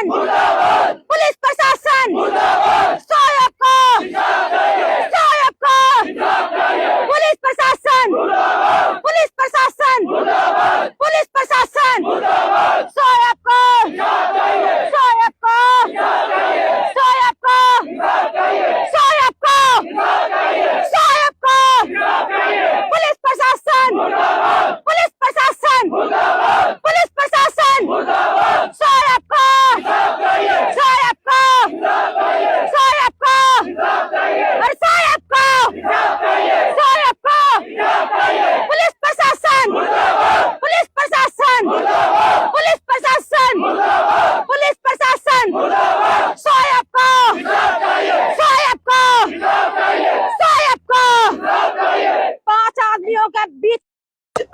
प्रशासन, पुलिस प्रशासन, साहब को, पुलिस प्रशासन, पुलिस प्रशासन, पुलिस प्रशासन, साहब को, साहब को, साहब को, साहब को, साहब को, पुलिस प्रशासन, पुलिस प्रशासन, पुलिस प्रशासन, साहब को, साहब को, साहब को, और साहब को, साहब को, पुलिस प्रशासन, पुलिस प्रशासन, पुलिस प्रशासन, पुलिस प्रशासन, साहब को, साहब को, साहब को, 5 आदमियों के बीच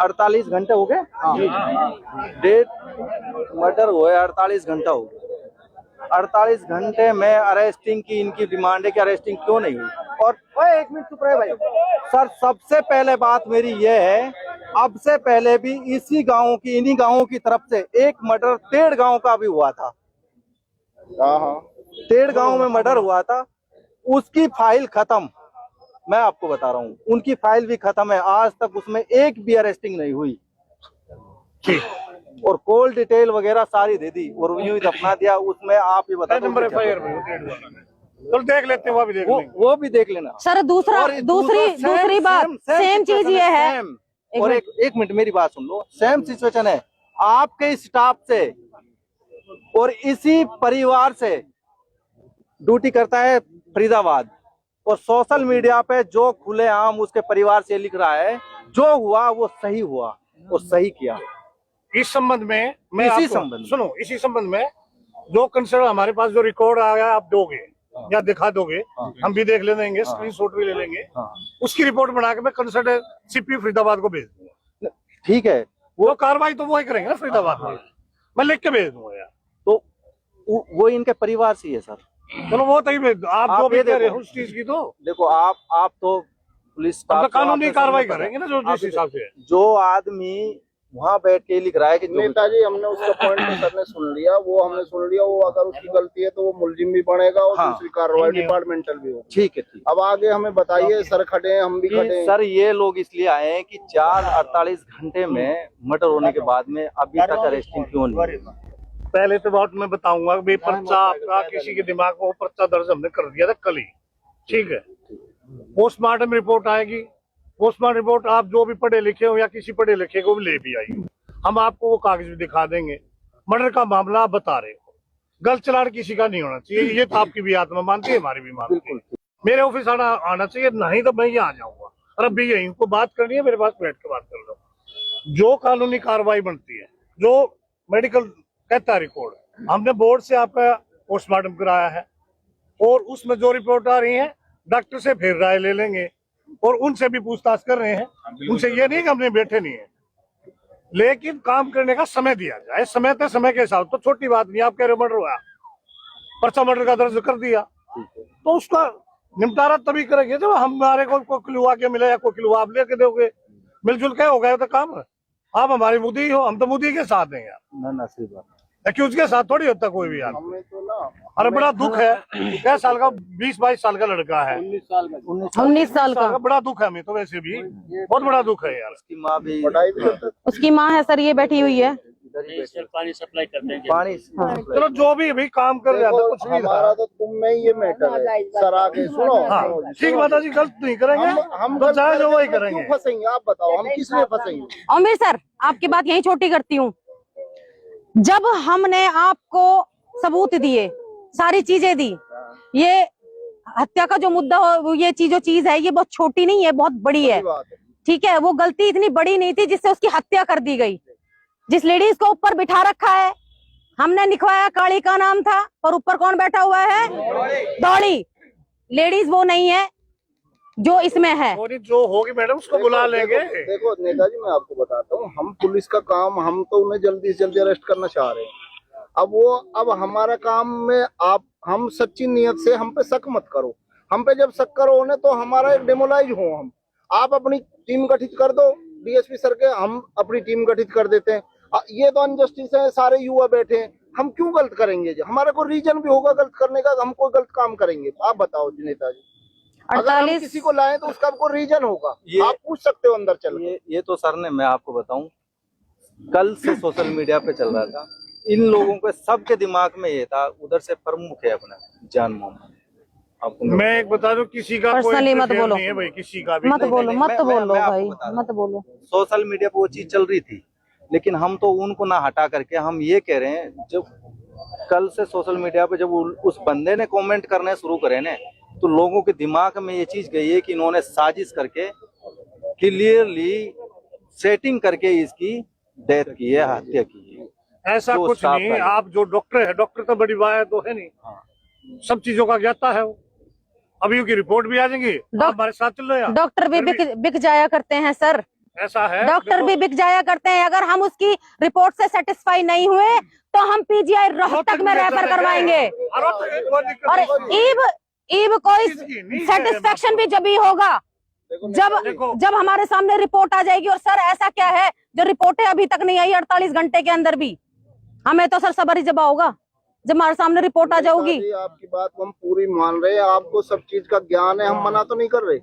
48 घंटे हो गए। डेट मर्डर हुए 48 घंटा हो गया। 48 घंटे में अरेस्टिंग की इनकी डिमांड है कि अरेस्टिंग क्यों नहीं हुई। और एक मिनट चुप रहे भाई। सर सबसे पहले बात मेरी ये है, अब से पहले भी इसी गांव की इन्हीं गांवों की तरफ से एक मर्डर टेढ़ गांव का भी हुआ था। टेढ़ गांव में मर्डर हुआ था, उसकी फाइल खत्म। मैं आपको बता रहा हूँ उनकी फाइल भी खत्म है, आज तक उसमें एक भी अरेस्टिंग नहीं हुई। और कॉल डिटेल वगैरह सारी दे दी और यूं ही दफना दिया। उसमें आप ही बता दो, चलो देख लेते हैं, वो भी देख लेंगे। वो भी देख लेना। सर दूसरी बात सेम चीज ये है। और एक मिनट मेरी बात सुन लो। सेम सिचुएशन है आपके स्टाफ से और इसी परिवार से ड्यूटी करता है फरीदाबाद, और सोशल मीडिया पे जो खुलेआम उसके परिवार से लिख रहा है जो हुआ वो सही हुआ और सही किया। इस संबंध में मैं इसी आपको संबंध में सुनो, इसी संबंध में जो कंसर्न हमारे पास जो रिकॉर्ड आया आप दोगे या दिखा दोगे, हम भी देख ले लेंगे, स्क्रीनशॉट भी ले लेंगे। उसकी रिपोर्ट बना के मैं कंसर्न सीपी फरीदाबाद को भेज दूंगा। ठीक है, वो कार्रवाई तो वो ही करेंगे ना फरीदाबाद में, मैं लिख के भेज दूंगा यार। तो वो इनके परिवार से ही है सर। चलो वो तो ही आप जो भी कह रहे हो उस चीज की तो देखो आप तो पुलिस कानूनी कार्रवाई करेंगे ना, जो जिस हिसाब से जो आदमी वहाँ बैठ के लिख रहा है कि नेताजी हमने उसका पॉइंट तो सर ने सुन लिया, वो हमने सुन लिया। वो अगर उसकी गलती है तो वो मुलजिम भी बनेगा और दूसरी कार्रवाई डिपार्टमेंटल भी हो। ठीक है, ठीक। अब आगे हमें बताइए, सर खड़े हैं, हम भी खड़े हैं। सर ये लोग इसलिए आए हैं कि 48 घंटे में मर्डर होने के बाद में अभी तक अरेस्टिंग क्यों नहीं। पहले तो बात मैं बताऊंगा कि पर्चा आपका किसी के दिमाग में, वो पर्चा दर्ज हमने कर दिया था कल ही, ठीक है। पोस्टमार्टम रिपोर्ट आएगी, पोस्टमार्टम रिपोर्ट आप जो भी पढ़े लिखे हो या किसी पढ़े लिखे को भी ले भी आइए, हम आपको वो कागज भी दिखा देंगे। मर्डर का मामला आप बता रहे हो, गलत चलान किसी का नहीं होना चाहिए, ये तो आपकी भी आत्मा मानती है, हमारी भी मानती है। मेरे ऑफिस आना चाहिए, नहीं तो मैं यहाँ आ जाऊंगा। और अब भी यही को बात करनी है, मेरे पास बैठ के बात कर लो। जो कानूनी कार्रवाई बनती है, जो मेडिकल कहता है रिकॉर्ड, हमने बोर्ड से आपका पोस्टमार्टम कराया है और उसमें जो रिपोर्ट आ रही है डॉक्टर से फिर राय ले लेंगे और उनसे भी पूछताछ कर रहे हैं। उनसे ये नहीं कि हमने बैठे नहीं है, लेकिन काम करने का समय दिया जाए, समय तो समय के हिसाब। तो छोटी बात नहीं, आप कह रहे मर्डर हुआ, पर्चा मर्डर का दर्ज कर दिया, तो उसका निपटारा तभी करेंगे जब हमारे को क्लू आके मिले या कोई क्लू आप लेके दोगे। मिलजुल के हो गए तो काम है। आप हमारी मुद्दी हो, हम तो मुद्दी के साथ हैं यार, ना सही बात। एक्यूज के साथ थोड़ी होता कोई भी यार। हमें तो ना, अरे बड़ा दुख है, क्या साल का 20-22 साल का लड़का है, 19 साल का। बड़ा दुख है। हमें तो वैसे भी बहुत बड़ा दुख है यार। उसकी माँ भी, उसकी माँ है सर, ये बैठी हुई है। पानी सप्लाई करते हैं, पानी। चलो जो भी भाई काम कर रहा था, कुछ भी हमारा तो तुम में ये मैटर है। सर आगे सुनो। हाँ ठीक माता जी, गलत नहीं करेंगे, हम तो चाहे जो वही करेंगे। फंसेंगे, आप बताओ हम किस में फंसेंगे। अमीर सर आपकी बात यही छोटी करती हूँ। जब हमने आपको सबूत दिए, सारी चीजें दी, ये हत्या का जो मुद्दा हो, ये चीज है, ये बहुत छोटी नहीं है, बहुत बड़ी है, ठीक है। वो गलती इतनी बड़ी नहीं थी जिससे उसकी हत्या कर दी गई। जिस लेडीज को ऊपर बिठा रखा है, हमने लिखवाया काली का नाम था, पर ऊपर कौन बैठा हुआ है? दौड़ी। लेडीज वो नहीं है जो इसमें है। जो होगी मैडम उसको बुला लेंगे। देखो नेताजी, मैं आपको बताता हूँ, हम पुलिस का काम, हम तो उन्हें जल्दी से जल्दी अरेस्ट करना चाह रहे हैं। अब हमारा काम में हम सच्ची नियत से हम पे शक मत करो। हम पे जब शक करो ने तो हमारा एक डेमोलाइज हो। हम आप अपनी टीम गठित कर दो, डीएसपी सर के, हम अपनी टीम गठित कर देते हैं। ये तो अनजस्टिस है, सारे युवा बैठे हैं, हम क्यों गलत करेंगे? हमारा कोई रीजन भी होगा गलत करने का, हम कोई गलत काम करेंगे? आप बताओ नेताजी, अगर हम 48 किसी को लाए तो उसका कोई रीजन होगा, आप पूछ सकते हो अंदर चल के। ये तो सर ने, मैं आपको बताऊं, कल से सोशल मीडिया पे चल रहा था, इन लोगों के सबके दिमाग में ये था, उधर से प्रमुख है अपना जान मोहम्मद। आपको मैं एक बता दूं, किसी का कोई पर्सनली मत इंटरफेयर बोलो, नहीं है भाई, किसी का भी मत नहीं। बोलो, मत मैं बोलो आपको भाई, बता रहा मत बोलो। सोशल मीडिया पे वो चीज चल रही थी, लेकिन हम तो उनको ना हटा करके हम ये कह रहे हैं, जब कल से सोशल मीडिया पे जब उस बंदे ने कमेंट करने शुरू करे ने, तो लोगों के दिमाग में ये चीज गई है कि इन्होंने साजिश करके क्लियरली सेटिंग करके इसकी डेथ की है, हत्या की है। ऐसा जो कुछ साफ नहीं। है। आप जो डॉक्टर है, डॉक्टर तो बड़ी बात तो है नहीं, सब चीजों का ज्ञाता है वो। अभी उनकी रिपोर्ट भी आ जाएंगी, आप हमारे साथ चल रहे हैं। डॉक्टर भी बिक जाया करते हैं सर, ऐसा है, डॉक्टर भी बिक जाया करते हैं। अगर हम उसकी रिपोर्ट से सेटिस्फाई नहीं हुए तो हम पीजीआई रोहतक में रेफर करवाएंगे। और ईब कोई सेटिस्फेक्शन भी जब ही होगा जब हमारे सामने रिपोर्ट आ जाएगी। और सर ऐसा क्या है जो रिपोर्टें अभी तक नहीं आई 48 घंटे के अंदर भी? हमें तो सर सबर ही जब होगा जब हमारे सामने रिपोर्ट आ जाओगी। आपकी बात को हम पूरी मान रहे हैं, आपको सब चीज का ज्ञान है, हम मना तो नहीं कर रहे।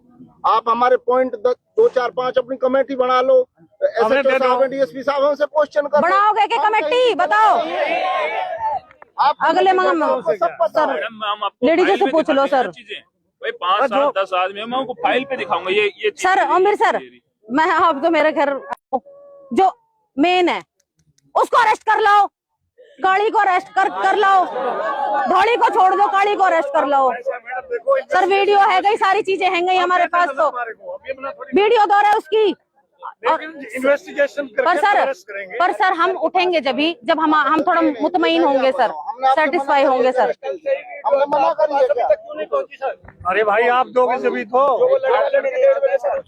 आप हमारे पॉइंट 2 4 5 अपनी कमेटी बना लो, एसएचओ साहब, डीएसपी साहब हमसे क्वेश्चन कर बनाओगे कि कमेटी? बताओ। आप अगले सर लेडीजों से पूछ लो सर। भाई 5 7 10 आदमी है, मैं उनको फाइल पे दिखाऊंगा ये सर अमीर सर, मैं आप तो मेरे घर जो मेन है उसको अरेस्ट कर लो, काली को अरेस्ट कर लो, धोली को छोड़ दो, काली को अरेस्ट कर लो। सर वीडियो है गई, सारी चीजें हैं गई हमारे पास, तो वीडियो दौर है उसकी। इन्वेस्टिगेशन पर सर हम उठेंगे जब हम थोड़ा मुतमईन होंगे सर, सेटिस्फाई होंगे सर। हमने मना करिए। अरे भाई आप दोगे जब तो।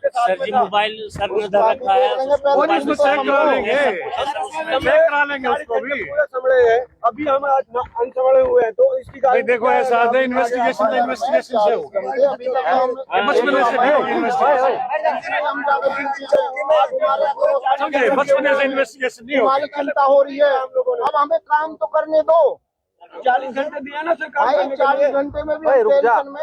सर जी मोबाइल सर ने उधर रखा है, उसको चेक करा लेंगे, चेक करा लेंगे उसको भी। अभी हम अनसमड़े हुए हैं, तो इसकी भाई देखो ऐसा है, इन्वेस्टिगेशन तो इन्वेस्टिगेशन से होगा, बचपन से बचपन से इन्वेस्टिगेशन नहीं होगा। हमारी चिंता हो रही है, अब हमें काम तो करने दो। 40 घंटे दिया ना सर, भाई 40 घंटे में भी टेंशन में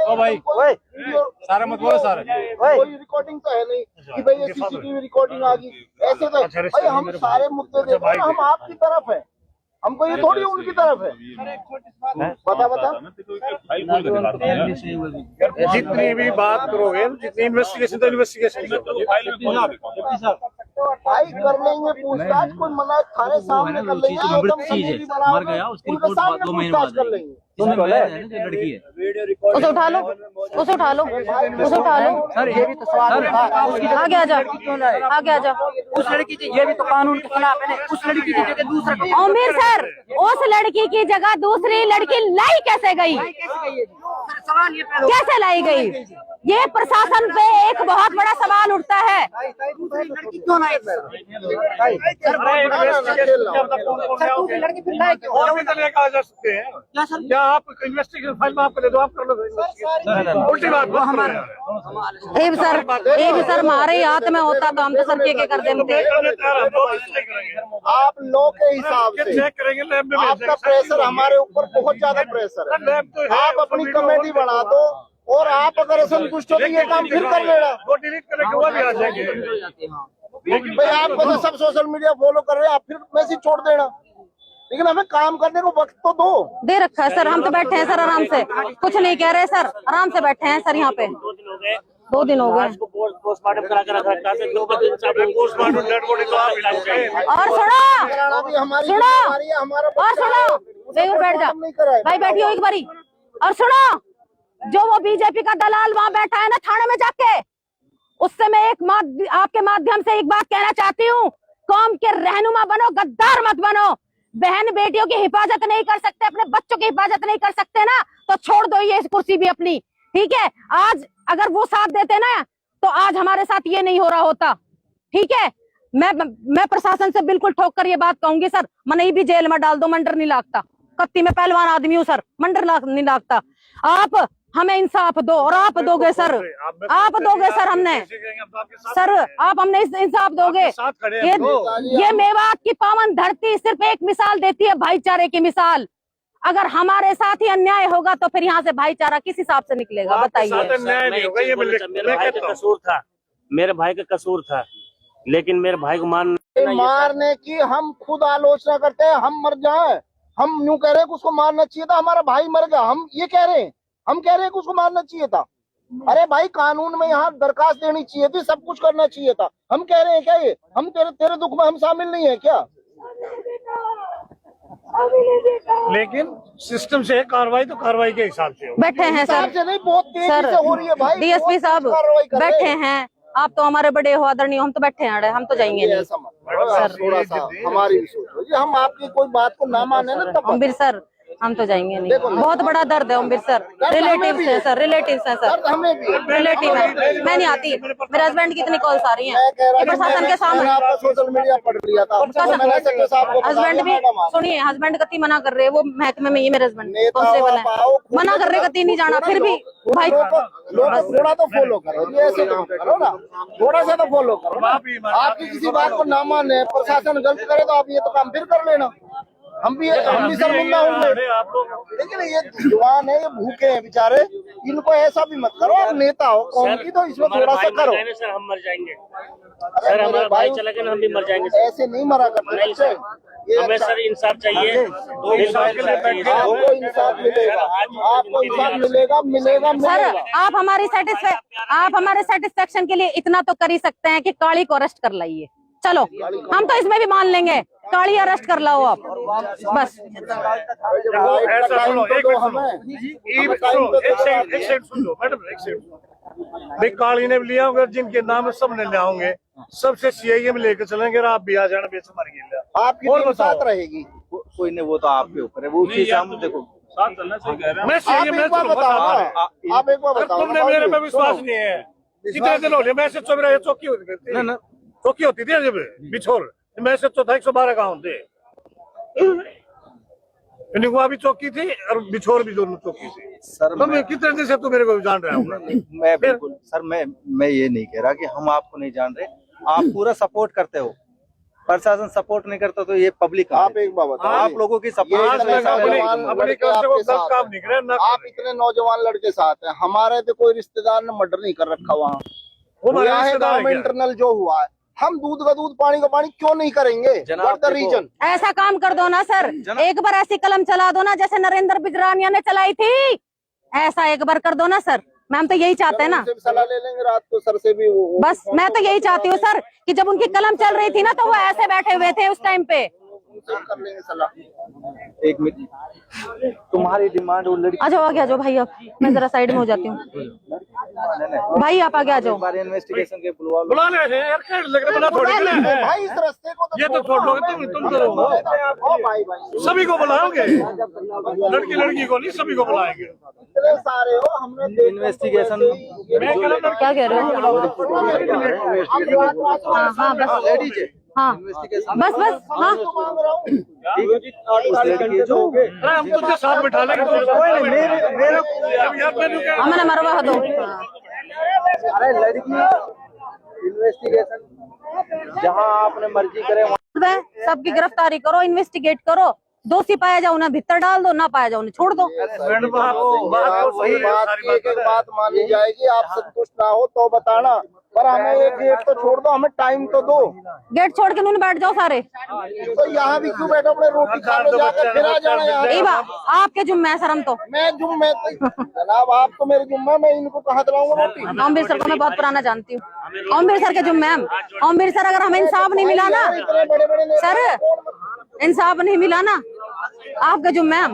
सारा मत बोलो सारा, कोई रिकॉर्डिंग तो है नहीं कि भाई ये सीसीटीवी रिकॉर्डिंग आ गई। ऐसे तो भाई हम सारे मुद्दे देखो ना, हम आपकी तरफ है, हमको ये थोड़ी उनकी तरफ है। बता जितनी भी बात करोगे, जितनी इन्वेस्टिगेशन तो इन्वेस्टिगेशन भाई कर लेंगे पूछताछ, कोई मना थारे सामने कर लेंगे, मर गया उसकी रिपोर्ट 2 महीने बाद कर लेंगे। लड़की है, उसे उठा लो, उसे उठा लो, उसे उठा लो। सर ये भी तो सवाल था, आगे आ जा, आगे आ जा। उस लड़की की, ये भी तो कानून के खिलाफ है, उस लड़की की जगह दूसरा। आमिर सर, उस लड़की की जगह दूसरी लड़की लाई कैसे गई? कैसे लाई गई? ये प्रशासन पे एक बहुत बड़ा सवाल उठता है। आ जा सकते हैं क्या? आप इन्वेस्टिगेशन फाइल में आपको दे दो, आप कर लो उल्टी बात। ये भी सर हमारे हाथ में होता तो हम तो सर के कर देते। आप लॉ के हिसाब से चेक करेंगे, लैब में आपका प्रेशर हमारे ऊपर बहुत ज्यादा प्रेशर है। आप अपनी कमेटी बढ़ा दो, और आप अगर संतुष्ट हो तो ये काम फिर कर लेना। वो डिलीट करेंगे, वो भी आ जाएंगे। भाई आपको तो सब सोशल मीडिया फॉलो कर रहे हैं, आप फिर मैसेज छोड़ देना, लेकिन हमें काम करने को वक्त तो दो। दे रखा है सर, हम तो बैठे हैं सर आराम से, कुछ नहीं कह रहे सर, आराम से बैठे हैं सर यहाँ पे। 2 दिन हो गए। पोस्टमार्टम करा कर रखा था, पोस्टमार्टम डेड बॉडी तो आप और सुनो, हमारी सुनो, हमारा और सुनो, बैठ जा भाई, बैठियो एक बारी। और सुनो, जो वो बीजेपी का दलाल वहाँ बैठा है ना थाने में जाके, उससे मैं आपके माध्यम से एक बात कहना चाहती हूँ, कौम के रहनुमा बनो, गद्दार मत बनो। बहन बेटियों की हिफाजत नहीं कर सकते, अपने बच्चों की हिफाजत नहीं कर सकते ना, तो छोड़ दो ये कुर्सी भी अपनी, ठीक है? आज अगर वो साथ देते ना तो आज हमारे साथ ये नहीं हो रहा होता, ठीक है? मैं प्रशासन से बिल्कुल ठोक कर ये बात कहूंगी सर, मने भी जेल में डाल दो, मंडर नहीं लागता। कत्ती में पहलवान आदमी हूँ सर, मंडर नहीं लागता। आप हमें इंसाफ दो और आप दोगे सर, आप दोगे सर, हमने सर आप हमने इंसाफ दोगे। साथ खड़े हैं ये मेवात की पावन धरती सिर्फ एक मिसाल देती है, भाईचारे की मिसाल। अगर हमारे साथ ही अन्याय होगा तो फिर यहाँ से भाईचारा किस हिसाब से निकलेगा, बताइए। मेरे भाई का कसूर था, मेरे भाई का कसूर था, लेकिन मेरे भाई को मारने की हम खुद आलोचना करते हैं। हम मर जाए, हम यूं कह रहे हैं कि उसको मारना चाहिए था, हमारा भाई मर गया, हम ये कह रहे हैं, हम कह रहे हैं कि उसको मारना चाहिए था। अरे भाई कानून में यहाँ दरखास्त देनी चाहिए थी, सब कुछ करना चाहिए था। हम कह रहे हैं क्या ये हम तेरे दुख में हम शामिल नहीं है क्या? लेकिन सिस्टम से कार्रवाई तो कार्रवाई के हिसाब से बैठे हैं सर, से नहीं, बहुत तेजी सर से हो रही है भाई। डीएसपी साहब बैठे हैं, आप तो हमारे बड़े हो आदरणीय, हम तो बैठे हैं, हम तो जाएंगे नहीं सर। थोड़ा सा हमारी भी सोचो जी, हम आपकी कोई बात को ना माने ना तब अम्बिर सर, हम तो जाएंगे नहीं। बहुत बड़ा दर्द है अम्बिर सर, रिलेटिव्स हैं सर, रिलेटिव्स हैं सर, हमें भी रिलेटिव है। मैं नहीं आती, मेरे हस्बैंड की इतनी कॉल्स आ रही हैं कि प्रशासन के सामने। आपका सोशल मीडिया पढ़ लिया था, हस्बैंड भी सुनिए, हस्बैंड कति मना कर रहे हैं, वो महकमे में ही मेरे हस्बैंड कांस्टेबल है, मना कर रहे कति नहीं जाना, फिर भी भाई थोड़ा तो फॉलो करो, ये ऐसे तो करो ना, थोड़ा सा तो फॉलो करो। आपकी किसी बात को ना माने, प्रशासन गलत करे तो आप ये तो काम फिर कर लेना, हम भी शर्मिंदा होंगे। लेकिन ये जवान है, ये भूखे हैं बेचारे, इनको ऐसा भी मत करो। आप नेता हो कौन की, तो इसमें थोड़ा सा करो। सर हम मर जाएंगे सर, हमारा भाई चला गया, हम भी मर जाएंगे। ऐसे नहीं मरा करते नहीं सर, हमें सर इंसाफ चाहिए, आपको इंसाफ मिलेगा, आपको इंसाफ मिलेगा सर। आप हमारे सेटिस्फेक्शन के लिए इतना तो कर ही सकते हैं कि काली को अरेस्ट कर लाइए, चलो हम तो इसमें भी मान लेंगे, काली अरेस्ट कर लाओ आप बस। भाई काली ने भी लिया होगा, जिनके नाम है सब ने ले होंगे, सबसे सीआईए में लेकर चलेंगे, आप भी आ जाना आपकी टीम साथ रहेगी। कोई नहीं, वो तो आपके ऊपर है, वो उसी से हम देखो साथ चलना सही कह रहे हैं। मैं आप एक बार बताओ, आप एक बार बताओ, तुमने मेरे में विश्वास नहीं है। कितने दिन हो गए मैं से चौकी होती थी, चौकी होती थी जब बिछोर, मैं से 112 गाँव थे, भी चौकी थी और बिछोर भी दोनों चौकी थी। सर तो मैं कितने दिन से तू मेरे को जान रहा हूँ? मैं बिल्कुल सर, मैं ये नहीं कह रहा कि हम आपको नहीं जान रहे, आप पूरा सपोर्ट करते हो, प्रशासन सपोर्ट नहीं करता तो ये पब्लिक। आप एक बात बताओ, आप लोगों की सपोर्ट, आप इतने नौजवान लड़के साथ हैं, हमारे तो कोई रिश्तेदार ने मर्डर नहीं कर रखा वहाँ, गाँव में इंटरनल जो हुआ है, हम दूध का दूध पानी का पानी क्यों नहीं करेंगे? What the reason? ऐसा काम कर दो ना सर, एक बार ऐसी कलम चला दो ना जैसे नरेंद्र बिजरानिया ने चलाई थी, ऐसा एक बार कर दो ना सर। मैम तो यही चाहते हैं ना, सलाह ले लेंगे रात को सर से भी बस मैं तो यही चाहती हूँ सर कि जब उनकी कलम चल रही थी ना तो वो ऐसे बैठे हुए थे उस टाइम पे। कर लेंगे सलाह। एक मिनट, तुम्हारी डिमांड वो लड़की, आ जाओ आगे आ जाओ भाई, आप मैं जरा साइड में हो जाती हूँ, भाई आप आगे आ जाओ। इन्वेस्टिगेशन के बुला ले यार, लग रहा है भाई इस रास्ते को ये तो छोड़ दोगे तुम तो भाई सभी को बुलाओगे, लड़की को नहीं, सभी को बुलाएंगे। इतने सारे हो, हमने इन्वेस्टिगेशन क्या कह रहे हो? हाँ बस लेडीज, हाँ बस हाँ हम तुझे साथ बिठा लेंगे, हमने मरवा दो। अरे लड़की इन्वेस्टिगेशन जहाँ आपने मर्जी करे वहाँ सबकी गिरफ्तारी करो, इन्वेस्टिगेट करो, दोषी पाया जाओ उन्हें भीतर डाल दो, ना पाया जाओ उन्हें छोड़ दो। वही बात मानी जाएगी, आप संतुष्ट ना हो तो बताना, पर हमें एक गेट तो छोड़ दो, हमें टाइम तो दो। गेट छोड़ के उन्होंने बैठ जाओ सारे, तो यहाँ भी क्यों बैठो, अपने रोटी खा लो जाकर, फिर आ जाना यहाँ। आपके जुम्मे है सर, हम तो मैं जुम्मे जनाब, आप तो मेरे जुम्मे, मैं इनको कहाँ दिलाऊंगा रोटी? ओमवीर सर को मैं बहुत पुराना जानती हूँ, ओमवीर सर के जुम्मे हम। ओमवीर सर अगर हमें इंसाफ नहीं मिला ना सर, इंसाफ नहीं मिला ना, आपके जुम्मे हम,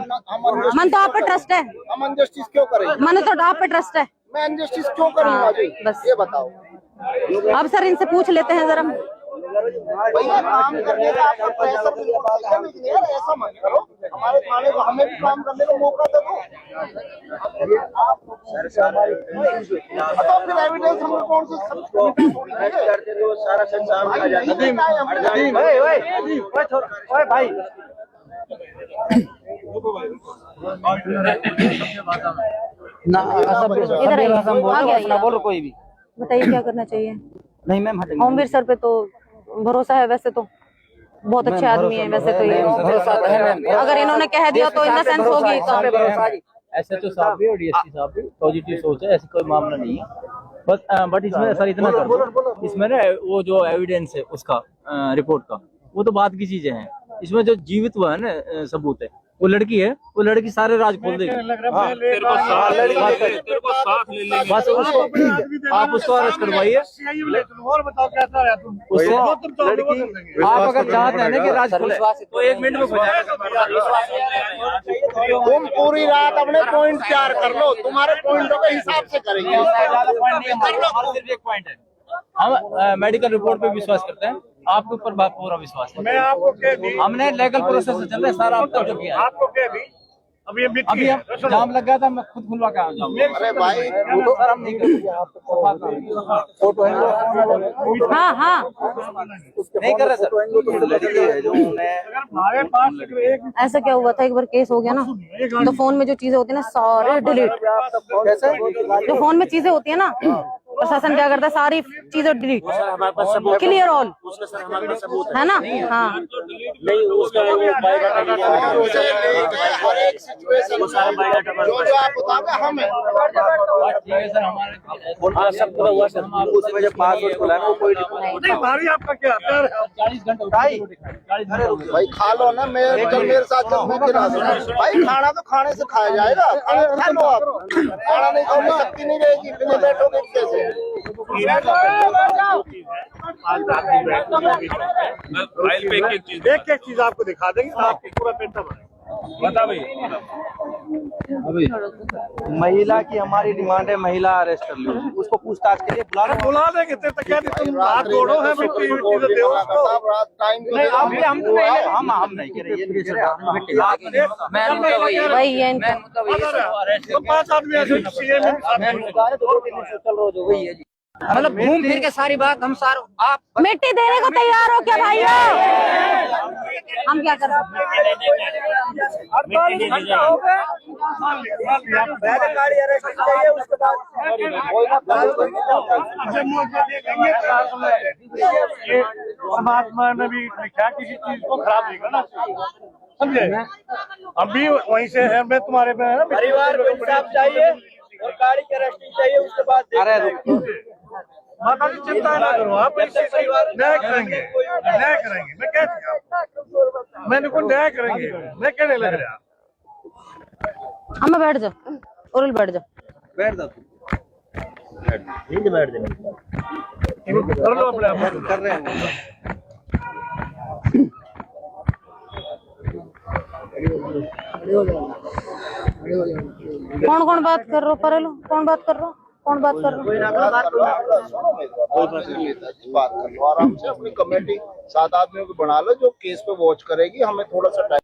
मन तो आप पे ट्रस्ट है, हम अनजस्टिस क्यों करेंगे? मन तो आप पे ट्रस्ट है, मैं अनजस्टिस क्यों करूँगा जी? बस ये बताओ। अब सर इनसे पूछ लेते हैं जरा। भैया काम करने का आपका प्रेशर लेकिन यार ऐसा मत करो, हमारे थाने को हमें भी काम करने का मौका दे दो। तो फिर एविडेंस हम कौन सी सारा भाई इधर आइए, आगे आइए। बोलो कोई भी बताइए क्या करना चाहिए। नहीं मैम हटेंगे। ओमवीर सर पे तो भरोसा है, वैसे तो बहुत अच्छे आदमी है वैसे तो ये। अगर इन्होंने कह दिया तो इनोसेंस होगी तो। एसएचओ साहब भी और डीएसपी साहब भी पॉजिटिव सोच है, ऐसा कोई मामला नहीं है। बट इसमें सर इतना कर दो, इसमें ना वो जो एविडेंस है उसका रिपोर्ट का, वो तो बात की चीजें हैं। इसमें जो जीवित हुआ है ना सबूत है, वो लड़की है, वो लड़की सारे राज खोल देगी। तेरे को साथ ले लेंगे। बस उसको आप उसको अरेस्ट करवाइए। और बताओ कैसा है तुम? आप अगर चाहते हैं ना कि राज खुले तो 1 मिनट में हो जाएगा। तुम पूरी रात अपने पॉइंट तैयार कर लो, तुम्हारे पॉइंटों के हिसाब से करेंगे। सिर्फ एक पॉइंट है, हम मेडिकल रिपोर्ट पे विश्वास करते हैं, आपके ऊपर पूरा विश्वास है। मैं आपको कह दी, हमने लीगल प्रोसेस से चल रहे सारा अब तक जो किया है। आपको कह दी अभी ये अभी हम जाम लग गया था, मैं खुद खुलवा के आया हूं। अरे भाई वो तो सर हम नहीं करेंगे, फोटो है हाँ हाँ नहीं कर रहे सर। लड़की है जो उन्हें अगर हमारे पास एक ऐसा क्या हुआ था, एक बार केस हो गया ना तो फोन में जो चीजें होती है ना सारे डिलीट। जो फोन में चीजें होती है ना, प्रशासन क्या करता है, सारी चीजें डिलीट, हमारे पास सबूत क्लियर ऑल उसका सर हमारे पास सबूत है ना। हाँ नहीं उसका वो बायोडाटा हर एक सिचुएशन जो आप बताओगे हम ठीक है सर, हमारे हाँ सब पूरा हुआ सर। उसमें जब पासवर्ड खुला ना वो कोई नहीं भाभी आपका क्या प्यार है? 40 घंटे भाई खा लो ना, मैं जब मेरे साथ जब मैं खिला दूंगा। भाई खाना तो खाने से खाया जाएगा, खाना तो खा लो आप। खाना नहीं खाओगे शक्ति नहीं रहेगी, फिर बैठोगे कैसे? फाइल पे एक चीज एक एक चीज आपको दिखा देंगे, आपको पूरा पेटा भरेगा। बता भाई। महिला की हमारी डिमांड है, महिला अरेस्ट कर लो, उसको पूछताछ के लिए बुला देंगे तेरे तक क्या नहीं, तुम हाथ जोड़ो है मिट्टी मिट्टी से दो उसको। रात टाइम नहीं अब भी हम तो नहीं, हम नहीं करेंगे, ये नहीं करेंगे। मैं उनका वही है इनका। तो 5 आदमी ऐसे सीए में मतलब घूम फिर के सारी बात हम सार आप मिट्टी देने को तैयार हो क्या भाइयों? हम क्या कर सकते हैं? परमात्मा ने भी लिखा किसी चीज को खराब नहीं करना, समझे? हम भी वहीं से है, मैं तुम्हारे में है ना परिवार को इंसाफ चाहिए और गाड़ी की अरेस्टिंग चाहिए, उसके बाद अरे माता की चिंता ना करो आप, न्याय करेंगे, न्याय करेंगे। मैं कह दिया मैंने को न्याय करेंगे, मैं कहने लग रहा। हम बैठ जा, उर्ल बैठ जा। बैठ जा तू। कर लो अपने आप कर रहे हैं कौन कौन बात कर रहे हो? परेलो कौन बात कर रहे हो? कौन बात कर रहे हो? बात कर लो आराम से, अपनी कमेटी 7 आदमियों की बना लो जो केस पे वॉच करेगी। हमें थोड़ा सा टाइम